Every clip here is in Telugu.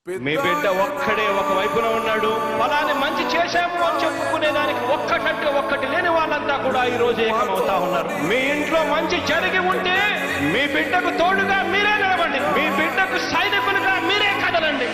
మీ బిడ్డ ఒక్కడే ఒక వైపున ఉన్నాడు. ఫలాన్ని మంచి చేశాము అని చెప్పుకునేదానికి ఒక్కటంటే ఒక్కటి లేని వాళ్ళంతా కూడా ఈ రోజు ఏకమవుతా ఉన్నారు. మీ ఇంట్లో మంచి జరిగి ఉంటే మీ బిడ్డకు తోడుగా మీరే నిలబండి. మీ బిడ్డకు సైనికులుగా మీరే కదలండి.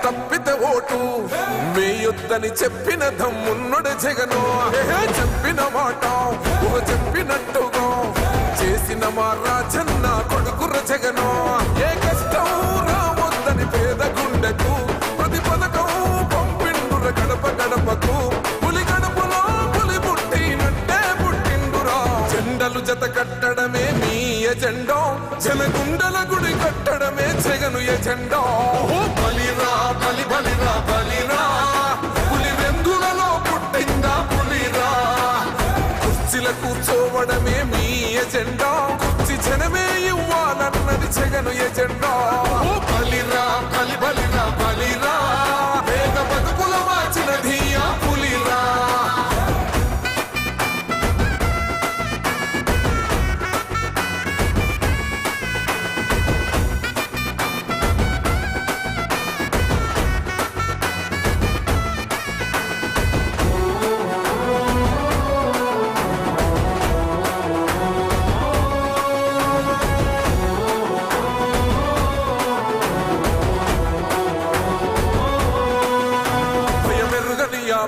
తప్పితే ఓటు వేయొద్దని చెప్పిన దమ్మున్నడు జగను. చెప్పిన మాట చెప్పినట్టుగా చేసిన మా రాజన్న కొడుకుర జగను. ఏ కష్టం రావద్దని పేద గుండెకు ప్రతి పథకం పంపిండుర గడప గడపకు. పులి గడపలో పులి పుట్టినట్టే పుట్టిండురా. జెండలు జత కట్టడమే మీ ఎజెండా, జనగుండల గుడి కట్టడమే జగను ఎజెండా. బలిరా బలి బలిరా బలిరా, పులి వెందులలో పుట్టిందా పులిరా. కుర్చీల కూర్చోవడమే మీ ఎజెండా, కుర్చీ జనమే ఇవ్వాలన్నది జగను ఎజెండా. బలిరా బలి బలిరా బలిరా, పేద బతుకుల మార్చినది ఆ పులిరా.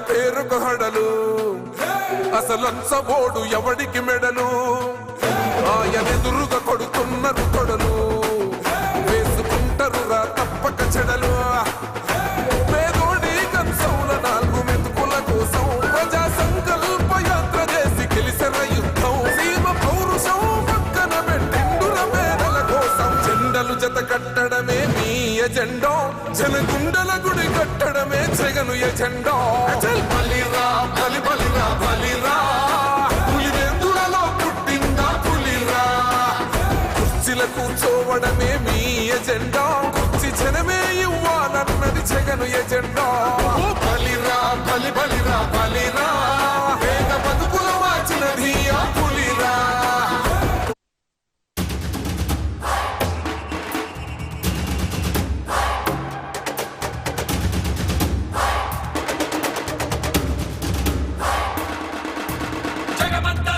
పేరుకు హడలు అసలంచబోడు ఎవడికి మెడలు. ఆయనెదురుగా కొడుతున్నారు తొడలు, వేసుకుంటారు రా తప్పక చెడలు. పేదోడి కంచంల 4 మెతుకుల కోసం ప్రజా సంకల్ప యాత్ర చేసి గెలిసిన యుద్ధం. సీమ పౌరుషం పక్కన పెట్టిండుర పేదల కోసం. జెండలు జత కట్టడమే మీ ఎజెండా, జనగుండల గుడి కట్టడమే జగను ఎజెండా. బలిరా బలి బలిరా బలిరా, పులి వెందులలో పుట్టిందా పులిరా. కుర్చీల కూర్చోవడమే మీ ఎజెండా, కుర్చీ జనమే ఇవ్వాలన్నది జగను ఎజెండా. బలిరా బలి బలిరా బలిరా, పేద బతుకుల మార్చినది ఆ పులిరా. జగమంత